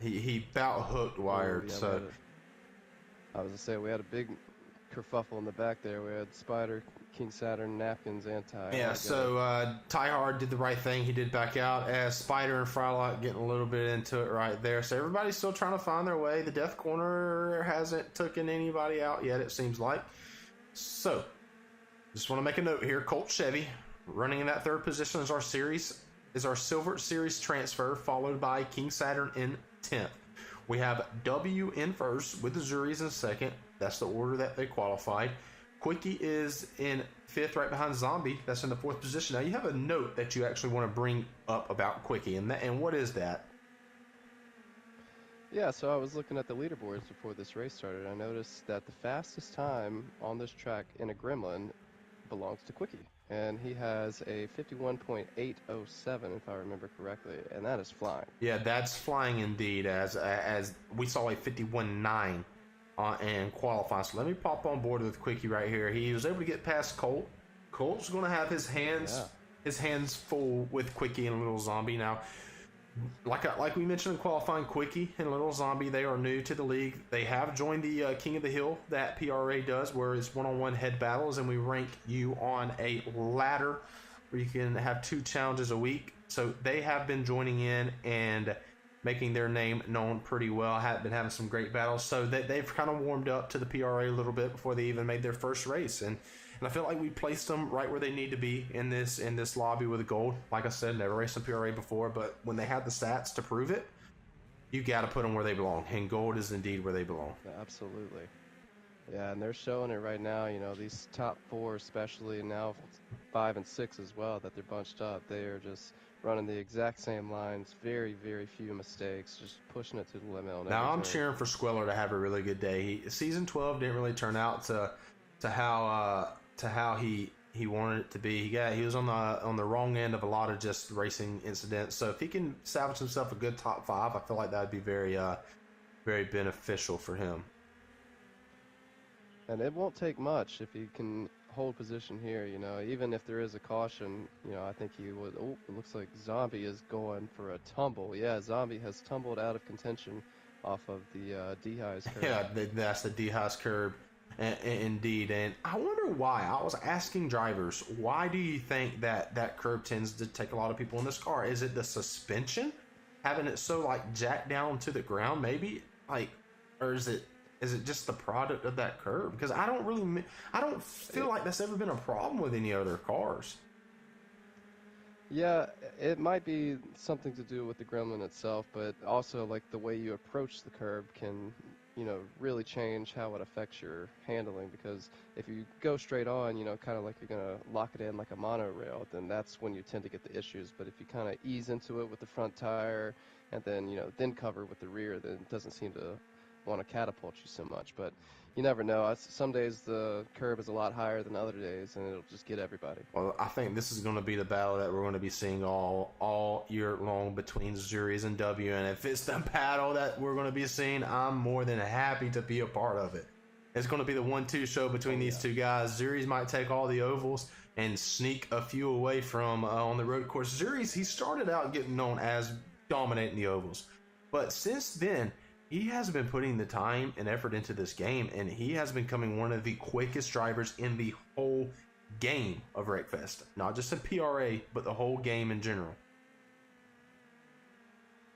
he about hooked wired. Yeah, so I was going to say, we had a big kerfuffle in the back there. We had Spider, King Saturn, Napkins, and Ty. yeah, so Ty Hard did the right thing. He did back out as Spider and Frylock getting a little bit into it right there. So everybody's still trying to find their way. The Death Corner hasn't taken anybody out yet, it seems like. So just want to make a note here. Colt Chevy running in that 3rd position is our Silver Series transfer, followed by King Saturn in 10th. We have W in 1st with the Zuri's in 2nd. That's the order that they qualified. Quickie is in 5th, right behind Zombie. That's in the 4th position. Now, you have a note that you actually want to bring up about Quickie, and what is that? Yeah, so I was looking at the leaderboards before this race started. I noticed that the fastest time on this track in a Gremlin belongs to Quickie. And he has a 51.807, if I remember correctly, and that is flying. Yeah, that's flying indeed, as we saw a 51.9 and qualify. So let me pop on board with Quickie right here. He was able to get past Colt. Colt's going to have his hands full with Quickie and Little Zombie. Now, like we mentioned in qualifying, Quickie and Little Zombie, they are new to the league. They have joined the King of the Hill that PRA does, where it's one-on-one head battles, and we rank you on a ladder where you can have 2 challenges a week. So they have been joining in and making their name known pretty well. Have been having some great battles, so they've kind of warmed up to the PRA a little bit before they even made their first race. And I feel like we placed them right where they need to be in this lobby with the gold. Like I said, never raced in PRA before, but when they had the stats to prove it, you got to put them where they belong. And gold is indeed where they belong. Yeah, absolutely. Yeah, and they're showing it right now. You know, these top 4, especially now 5 and 6 as well, that they're bunched up. They are just running the exact same lines, very, very few mistakes, just pushing it to the limit on Now every I'm turn. cheering for Squeller to have a really good day. Season 12 didn't really turn out to how he wanted it to be. He was on the wrong end of a lot of just racing incidents. So if he can salvage himself a good top 5, I feel like that would be very very beneficial for him. And it won't take much if he can hold position here, you know, even if there is a caution, you know, I think he would. Oh, it looks like Zombie is going for a tumble. Yeah, Zombie has tumbled out of contention off of the D-Highs curve. Yeah, that's the D-Highs curve, indeed. And I wonder why. I was asking drivers, why do you think that curve tends to take a lot of people in this car? Is it the suspension, having it so like jacked down to the ground, maybe, like, or is it just the product of that curve? Because I don't feel like that's ever been a problem with any other cars. Yeah, it might be something to do with the Gremlin itself, but also like the way you approach the curb can, you know, really change how it affects your handling. Because if you go straight on, you know, kind of like you're gonna lock it in like a monorail, then that's when you tend to get the issues. But if you kind of ease into it with the front tire and then, you know, then cover with the rear, then it doesn't seem to want to catapult you so much. But you never know. Some days the curb is a lot higher than other days, and it'll just get everybody. Well, I think this is going to be the battle that we're going to be seeing all year long between Zuri's and W. And if it's the battle that we're going to be seeing, I'm more than happy to be a part of it. It's going to be the 1-2 show between these two guys. Zuri's might take all the ovals and sneak a few away from on the road course. Zuri's, he started out getting known as dominating the ovals, but since then, he has been putting the time and effort into this game, and he has been becoming one of the quickest drivers in the whole game of Wreckfest. Not just in PRA, but the whole game in general.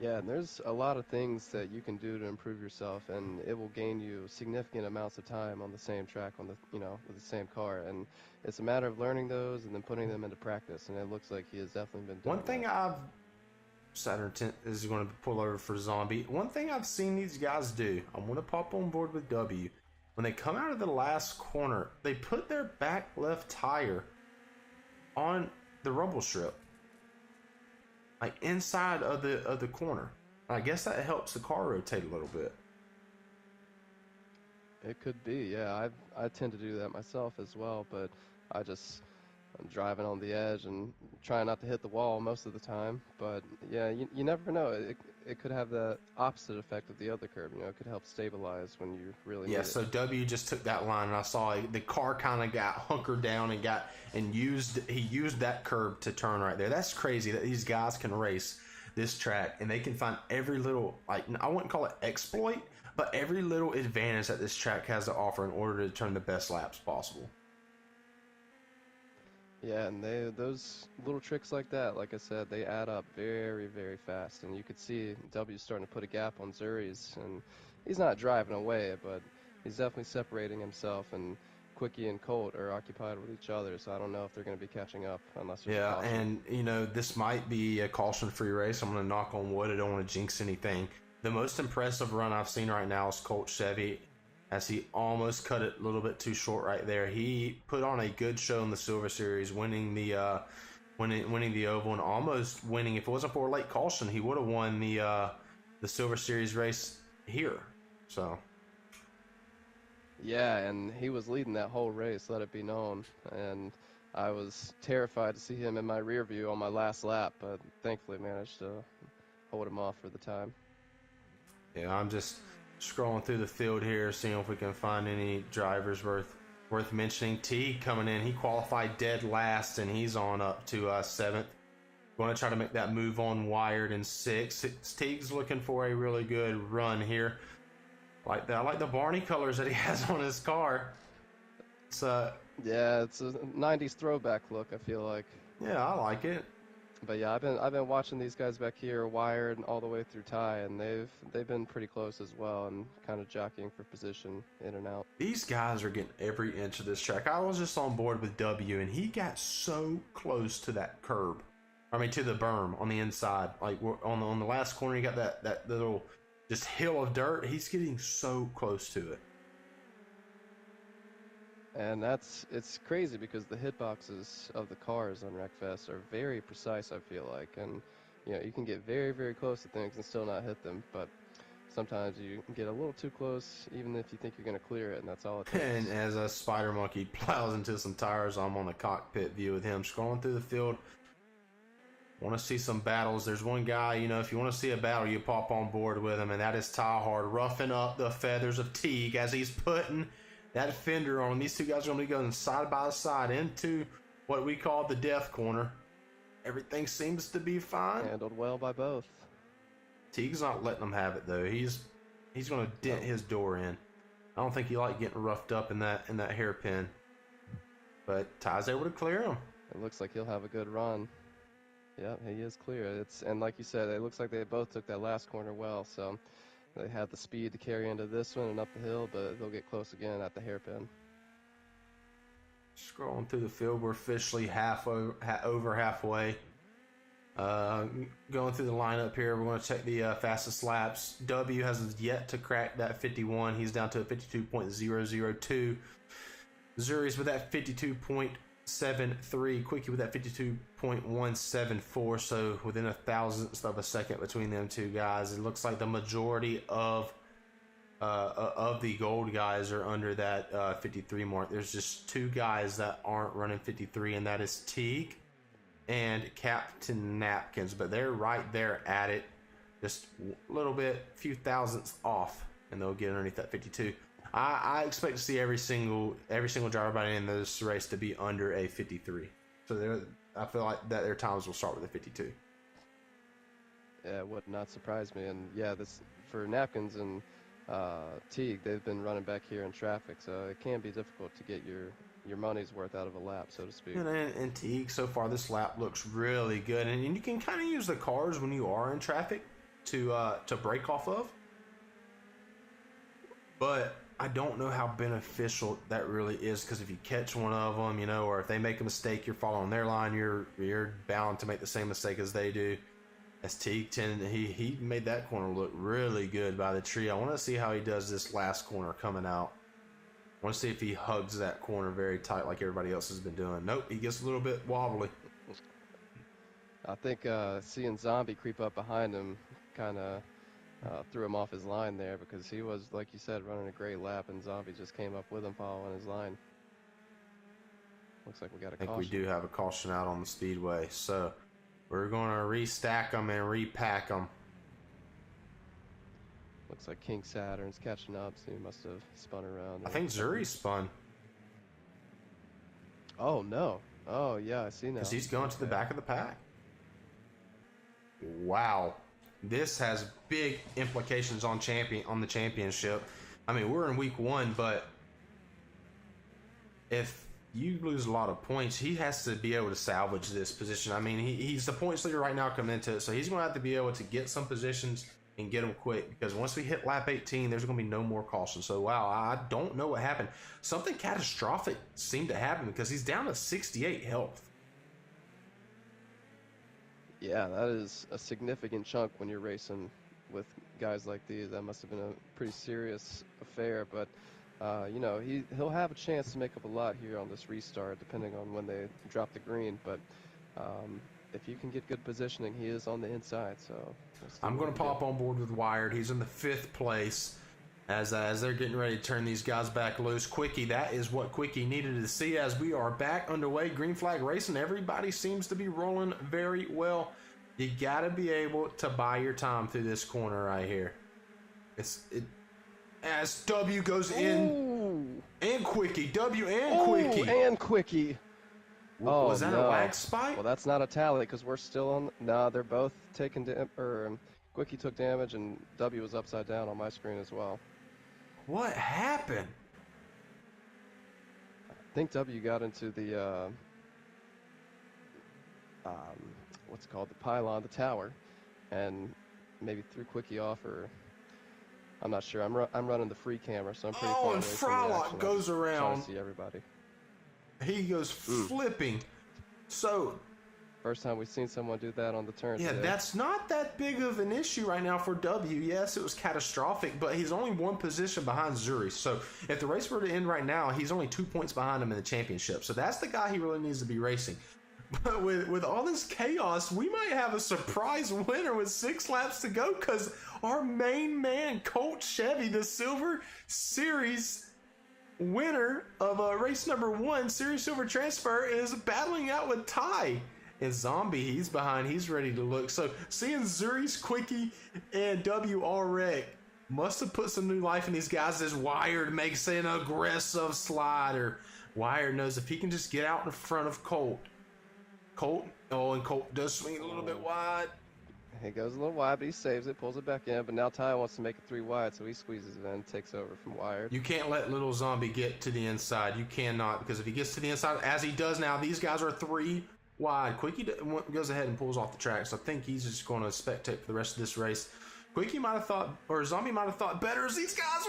Yeah, and there's a lot of things that you can do to improve yourself, and it will gain you significant amounts of time on the same track, on the, you know, with the same car. And it's a matter of learning those and then putting them into practice. And it looks like he has definitely been doing One thing Saturn 10 is going to pull over for Zombie. One thing I've seen these guys do, I'm going to pop on board with W. When they come out of the last corner, they put their back left tire on the rumble strip, like inside of the corner. I guess that helps the car rotate a little bit. It could be, yeah. I tend to do that myself as well, but I'm driving on the edge and trying not to hit the wall most of the time. But yeah, you never know. It could have the opposite effect of the other curb. You know, it could help stabilize when you really need it. So W just took that line, and I saw the car kind of got hunkered down and used that curb to turn right there. That's crazy that these guys can race this track and they can find every little, like, I wouldn't call it exploit, but every little advantage that this track has to offer in order to turn the best laps possible. Yeah, and those little tricks like that, like I said, they add up very, very fast. And you could see W starting to put a gap on Zuri's, and he's not driving away, but he's definitely separating himself. And Quickie and Colt are occupied with each other, so I don't know if they're going to be catching up unless there's a caution. And you know, this might be a caution-free race. I'm going to knock on wood. I don't want to jinx anything. The most impressive run I've seen right now is Colt Chevy, as he almost cut it a little bit too short right there. He put on a good show in the Silver Series, winning the oval and almost winning. If it wasn't for a late caution, he would have won the Silver Series race here. So yeah, and he was leading that whole race, let it be known. And I was terrified to see him in my rear view on my last lap, but thankfully managed to hold him off for the time. Yeah, I'm just scrolling through the field here, seeing if we can find any drivers worth mentioning. T coming in, he qualified dead last, and he's on up to 7th. Going to try to make that move on Wired in 6. Teague's looking for a really good run here. Like that. I like the Barney colors that he has on his car. Yeah, it's a 90s throwback look, I feel like. Yeah, I like it. But yeah, I've been watching these guys back here, Wired all the way through Ty, and they've been pretty close as well, and kind of jockeying for position in and out. These guys are getting every inch of this track. I was just on board with W, and he got so close to that curb. I mean, to the berm on the inside. Like on the last corner, you got that little just hill of dirt. He's getting so close to it. And it's crazy because the hitboxes of the cars on Wreckfest are very precise, I feel like. And, you know, you can get very, very close to things and still not hit them. But sometimes you can get a little too close, even if you think you're going to clear it, and that's all it takes. And as a Spider Monkey plows into some tires, I'm on the cockpit view with him, scrolling through the field. Want to see some battles. There's one guy, you know, if you want to see a battle, you pop on board with him, and that is Ty Hard, roughing up the feathers of Teague as he's putting that fender on. These two guys are going to be going side by side into what we call the death corner. Everything seems to be fine. Handled well by both. Teague's not letting them have it though. He's going to dent his door in. I don't think he liked getting roughed up in that hairpin. But Ty's able to clear him. It looks like he'll have a good run. Yeah, he is clear. And like you said, it looks like they both took that last corner well. So they have the speed to carry into this one and up the hill, but they'll get close again at the hairpin. Scrolling through the field, we're officially over halfway. Going through the lineup here, we're going to check the fastest laps. W has yet to crack that 51. He's down to a 52.002. Zuri's with that 52.73. Quickie with that 52.174. So within a thousandth of a second between them two guys. It looks like the majority of the gold guys are under that 53 mark. There's just two guys that aren't running 53, and that is Teague and Captain Napkins, but they're right there at it, just a little bit, few thousandths off, and they'll get underneath that 52. I expect to see every single driver by the end of this race to be under a 53. So I feel like that their times will start with a 52. Yeah, it would not surprise me. And yeah, this for Napkins and Teague, they've been running back here in traffic, so it can be difficult to get your money's worth out of a lap, so to speak. And Teague, so far this lap looks really good, and you can kind of use the cars when you are in traffic to break off of. But I don't know how beneficial that really is, because if you catch one of them, you know, or if they make a mistake, you're following their line, you're bound to make the same mistake as they do. As Teague he made that corner look really good by the tree. I want to see how he does this last corner coming out. I want to see if he hugs that corner very tight like everybody else has been doing. Nope, he gets a little bit wobbly. I think seeing Zombie creep up behind him kind of threw him off his line there, because he was, like you said, running a great lap, and Zombie just came up with him following his line. Looks like we got a caution. I think we do have a caution out on the speedway, so we're going to restack them and repack them. Looks like King Saturn's catching up, so he must have spun around. I think Zuri spun. Oh, no. Oh, yeah, I see now. Because he's going to the back of the pack. Wow. This has big implications on the championship. I mean, we're in week 1, but if you lose a lot of points, he has to be able to salvage this position. I mean, he's the points leader right now coming into it, so he's going to have to be able to get some positions and get them quick, because once we hit lap 18, there's going to be no more caution. So, wow, I don't know what happened. Something catastrophic seemed to happen, because he's down to 68 health. Yeah, that is a significant chunk when you're racing with guys like these. That must have been a pretty serious affair, but you know, he'll have a chance to make up a lot here on this restart, depending on when they drop the green. But if you can get good positioning, he is on the inside. So I'm going to pop on board with Wired. He's in the 5th place as they're getting ready to turn these guys back loose. Quickie, that is what Quickie needed to see as we are back underway. Green flag racing. Everybody seems to be rolling very well. You got to be able to buy your time through this corner right here. As W goes in. Ooh. And Quickie. W and Quickie. And Quickie. Oh, Was that no. a lag spike? Well, that's not a tally because we're still on. No, they're both taking Quickie took damage and W was upside down on my screen as well. What happened? I think W got into the what's it called, the pylon, the tower, and maybe threw Quickie off, or I'm not sure. I'm running the free camera, so I'm pretty far Oh, away and from the Frylock action. goes I'm trying around. to see everybody. He goes flipping. So, First time we've seen someone do that on the turn. yeah, today. that's not that big of an issue right now for W. Yes, it was catastrophic, but he's only one position behind Zuri. So if the race were to end right now, he's only 2 points behind him in the championship. So that's the guy he really needs to be racing. But with all this chaos, we might have a surprise winner with 6 laps to go, because our main man, Colt Chevy, the Silver Series winner of race number 1, Series Silver Transfer, is battling out with Ty. And Zombie, he's behind. He's ready to look. So seeing Zuri's Quickie and W all wreck must have put some new life in these guys as Wired makes an aggressive slider. Wired knows if he can just get out in front of Colt. And Colt does swing a little bit wide. He goes a little wide, but he saves it, pulls it back in. But now Ty wants to make it 3 wide, so he squeezes it in, takes over from Wired. You can't let little Zombie get to the inside. You cannot, because if he gets to the inside, as he does now, these guys are 3 wide. Quickie goes ahead and pulls off the track, so I think he's just going to spectate for the rest of this race. Quickie might have thought, or Zombie might have thought better as these guys.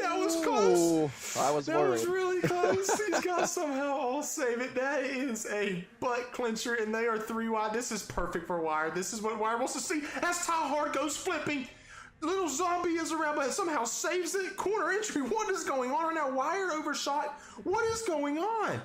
That was close. Ooh, I was That worried. was really close. These guys somehow all save it. That is a butt clincher, and they are 3 wide. This is perfect for Wired. This is what Wired wants to see. As Ty Hard goes flipping, little Zombie is around, but somehow saves it. Corner entry. What is going on right now? Wired overshot. What is going on?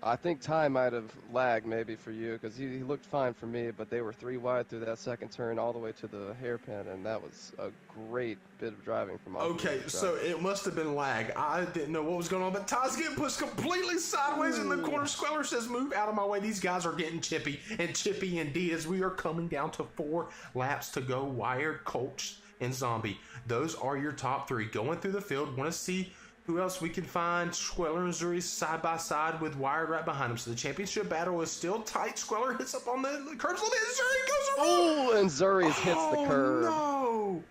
I think Ty might have lagged maybe for you, because he looked fine for me, but they were 3 wide through that second turn all the way to the hairpin, and that was a great bit of driving from off. Okay, so it must have been lag. I didn't know what was going on, but Ty's getting pushed completely sideways in the corner. Squeller says, move out of my way. These guys are getting chippy, and chippy indeed, as we are coming down to 4 laps to go. Wired, Coach, and Zombie. Those are your top 3. Going through the field, want to see who else we can find. Squeller and Zuri side by side with Wired right behind him. So the championship battle is still tight. Squeller hits up on the curbs a little bit. Zuri goes around. Oh, and Zuri's hits the curb. No.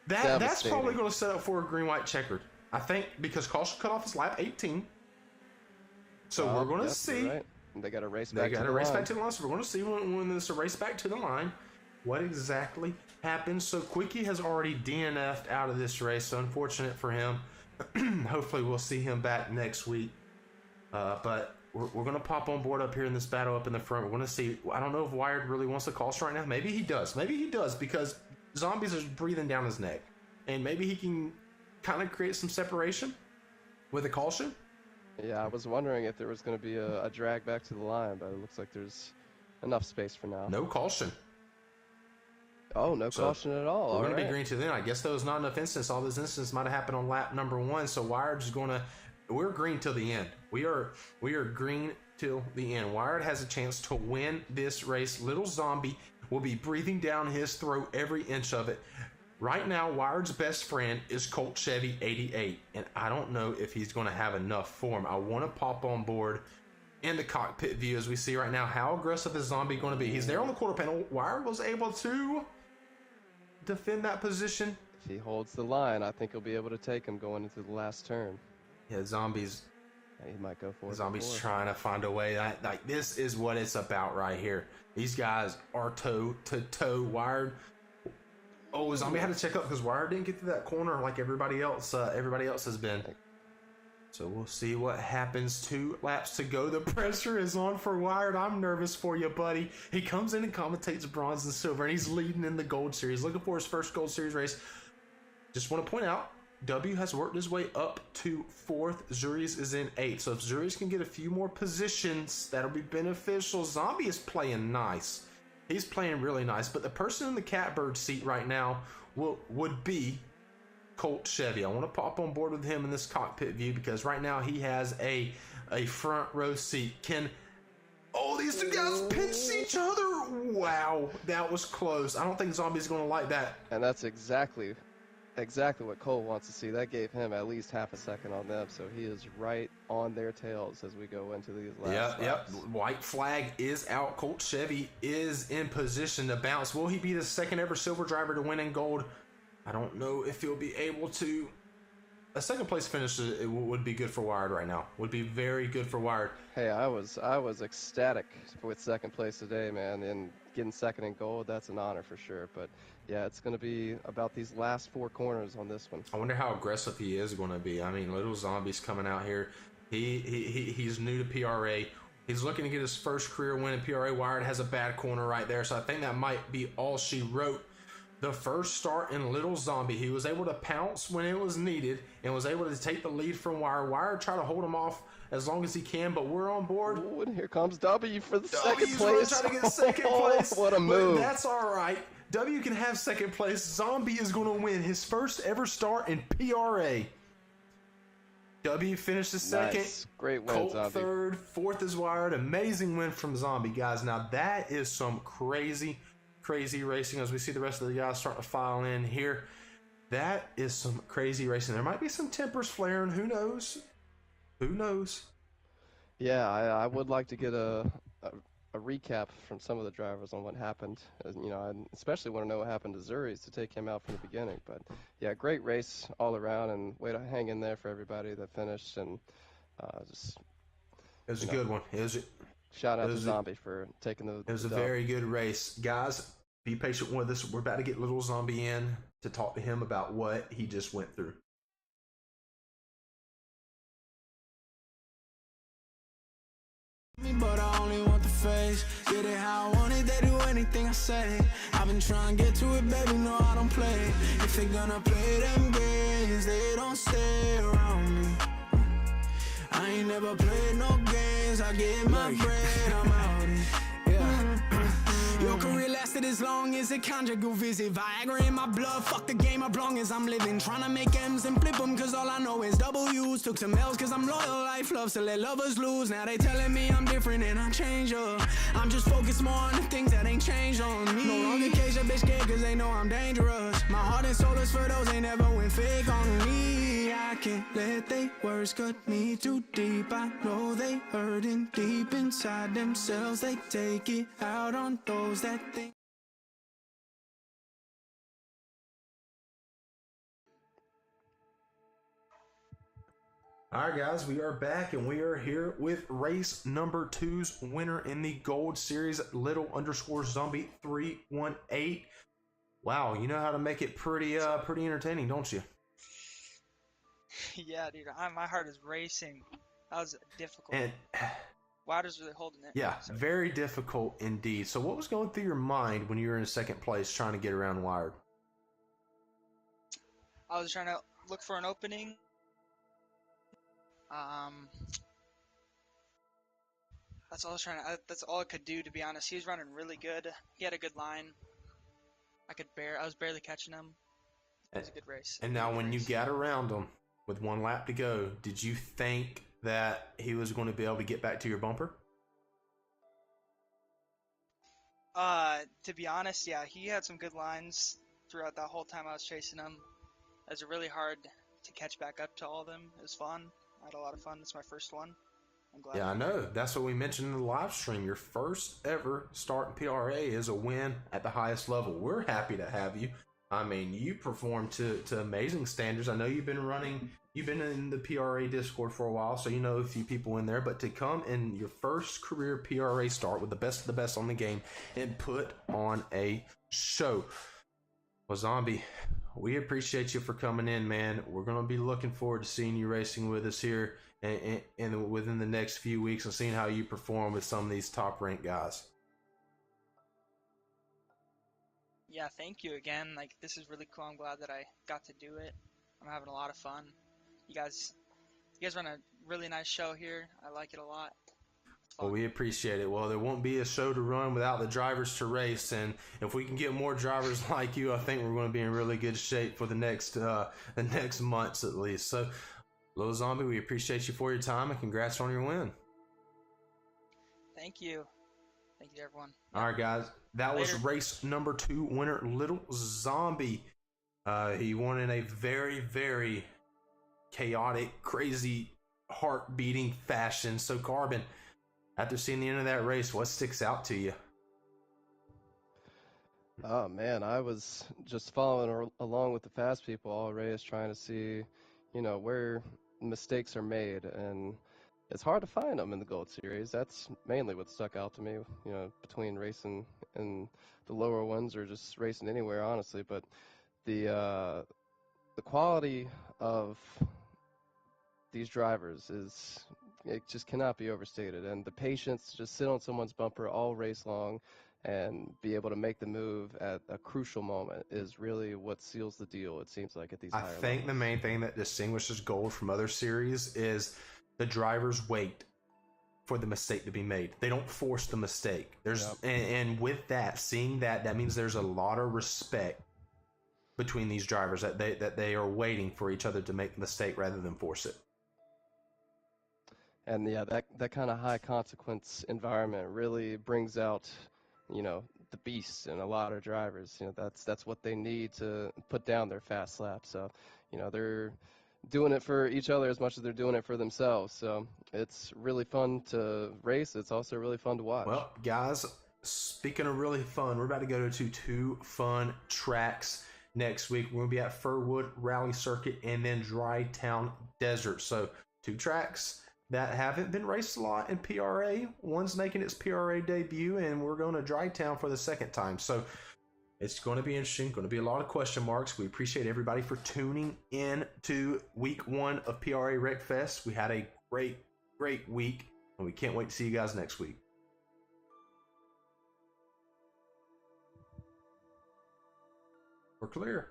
That's Devastating. probably going to set up for a green-white checkered. I think because caution cut off is lap 18. So we're going to see. Right. They got to race They back got to to the race line. back to the line. So we're going to see when there's a race back to the line what exactly happens. So Quickie has already DNF'd out of this race. So unfortunate for him. Hopefully we'll see him back next week. But we're going to pop on board up here in this battle up in the front. We're going to see. I don't know if Wired really wants to caution right now. Maybe he does. Maybe he does, because Zombies are breathing down his neck. And maybe he can kind of create some separation with a caution. Yeah, I was wondering if there was going to be a drag back to the line, but it looks like there's enough space for now. No caution. Oh, no caution at all. We're All going to be right. green to the end. I guess there was not enough instance. All those instances might have happened on lap number 1. So Wired is going to. We're green till the end. We are green till the end. Wired has a chance to win this race. Little Zombie will be breathing down his throat every inch of it. Right now, Wired's best friend is Colt Chevy 88, and I don't know if he's going to have enough for him. I want to pop on board in the cockpit view as we see right now. How aggressive is Zombie going to be? He's there on the quarter panel. Wired was able to defend that position. If he holds the line, I think he'll be able to take him going into the last turn. Yeah, Zombie's Yeah, he might go for it. Zombie's before. trying to find a way. Like this is what it's about right here. These guys are toe to toe. Wired. Oh, Zombie had to check up because Wired didn't get to that corner like everybody else. Everybody else has been. So we'll see what happens. 2 laps to go. The pressure is on for Wired. I'm nervous for you, buddy. He comes in and commentates bronze and silver, and he's leading in the Gold Series, looking for his first Gold Series race. Just want to point out, W has worked his way up to 4th. Zuri's is in 8th. So if Zuri's can get a few more positions, that'll be beneficial. Zombie is playing nice. He's playing really nice. But the person in the catbird seat right now would be Colt Chevy. I want to pop on board with him in this cockpit view because right now he has a front row seat. These 2 guys pinch each other. Wow, that was close. I don't think Zombie's going to like that. And that's exactly exactly what Cole wants to see. That gave him at least half a second on them, so he is right on their tails as we go into these last laps. White flag is out. Colt Chevy is in position to bounce. Will he be the second ever silver driver to win in gold? I don't know if he'll be able to. A second place finish would be good for Wired right now. Would be very good for Wired. Hey, I was ecstatic with second place today, man, and getting second in gold, that's an honor for sure. But yeah, it's going to be about these last 4 corners on this one. I wonder how aggressive he is going to be. I mean, Little Zombie's coming out here. He's new to PRA. He's looking to get his first career win in PRA. Wired has a bad corner right there, so I think that might be all she wrote. The first start in Little Zombie, he was able to pounce when it was needed and was able to take the lead from Wired. Wired tried to hold him off as long as he can, but we're on board. Ooh, and here comes W for the second place. Really trying to get second place. What a move. But that's all right. W can have second place. Zombie is going to win his first ever start in PRA. W finishes second. Nice. Great win, Colt Zombie. third. Fourth is Wired. Amazing win from Zombie, guys. Now that is some crazy racing as we see the rest of the guys starting to file in here. That is some crazy racing. There might be some tempers flaring. Who knows? Who knows? Yeah, I would like to get a recap from some of the drivers on what happened. You know, I especially want to know what happened to Zuri's to take him out from the beginning. But yeah, great race all around, and way to hang in there for everybody that finished. And just it was a good one. Shout out to Zombie for taking the. It was a very good race, guys. Be patient with us. We're about to get Little Zombie in to talk to him about what he just went through. But I only want the face. Get it how I want it, they do anything I say. I've been trying to get to it, baby, no, I don't play. If they gonna play them games, they don't stay around me. I ain't never played no games, I get my bread, I'm out it. Your career lasted as long as a conjugal visit. Viagra in my blood, fuck the game up long as I'm living. Trying to make M's and flip them, cause all I know is W's. Took some L's cause I'm loyal, life loves to let lovers lose. Now they telling me I'm different and I change up. I'm just focused more on the things that ain't changed on me. No longer cage a bitch scared cause they know I'm dangerous. My heart and soul is for those ain't never went fake on me. I can't let they words cut me too deep. I know they hurting deep inside themselves. They take it out on those that think. All right, guys, we are back, and we are here with race number 2's winner in the Gold Series, Little_Zombie 318. Wow, you know how to make it pretty entertaining, don't you? Yeah, dude, my heart is racing. That was difficult. And Wilder's really holding it. yeah, very difficult indeed. So what was going through your mind when you were in second place trying to get around Wired? I was trying to look for an opening. That's all I was trying to. That's all I could do, to be honest. He was running really good. He had a good line. I was barely catching him. It was a good race. And now, when you got around him with 1 lap to go, did you think that he was going to be able to get back to your bumper? To be honest, yeah, he had some good lines throughout that whole time I was chasing him. It was really hard to catch back up to all of them. It was fun. I had a lot of fun. It's my first one. I'm glad. Yeah, I know. That's what we mentioned in the live stream. Your first ever start in PRA is a win at the highest level. We're happy to have you. I mean, you performed to amazing standards. I know you've been in the PRA Discord for a while, so you know a few people in there. But to come in your first career PRA start with the best of the best on the game and put on a show. Well, Zombie, we appreciate you for coming in, man. We're going to be looking forward to seeing you racing with us here and within the next few weeks and seeing how you perform with some of these top-ranked guys. Yeah, thank you again. Like, this is really cool. I'm glad that I got to do it. I'm having a lot of fun. You guys run a really nice show here. I like it a lot. Well, we appreciate it. Well, there won't be a show to run without the drivers to race, and if we can get more drivers like you, I think we're going to be in really good shape for the next months at least. So, Little Zombie, we appreciate you for your time, and congrats on your win. Thank you. Thank you, everyone. All right, guys. That Later. was race number 2 winner, Little Zombie. He won in a very, very chaotic, crazy, heart-beating fashion. So, Carbon, after seeing the end of that race, what sticks out to you? Oh man, I was just following along with the fast people all race, trying to see, where mistakes are made, and it's hard to find them in the Gold Series. That's mainly what stuck out to me, between racing in the lower ones or just racing anywhere, honestly. But the quality of these drivers it just cannot be overstated, and the patience to just sit on someone's bumper all race long and be able to make the move at a crucial moment is really what seals the deal, it seems like, at these I higher think levels. the main thing that distinguishes Gold from other series is the drivers wait for the mistake to be made. They don't force the mistake. And with that, seeing that means there's a lot of respect between these drivers, that they are waiting for each other to make the mistake rather than force it. And yeah, that kind of high consequence environment really brings out, the beast in a lot of drivers. That's what they need to put down their fast laps. So, they're doing it for each other as much as they're doing it for themselves. So it's really fun to race. It's also really fun to watch. Well, guys, speaking of really fun, we're about to go to 2 fun tracks next week. We're going to be at Furwood Rally Circuit and then Dry Town Desert. So 2 tracks that haven't been raced a lot in PRA. One's making its PRA debut, and we're going to Dry Town for the second time. So it's going to be interesting. Going to be a lot of question marks. We appreciate everybody for tuning in to week 1 of PRA Wreckfest. We had a great week, and we can't wait to see you guys next week. We're clear.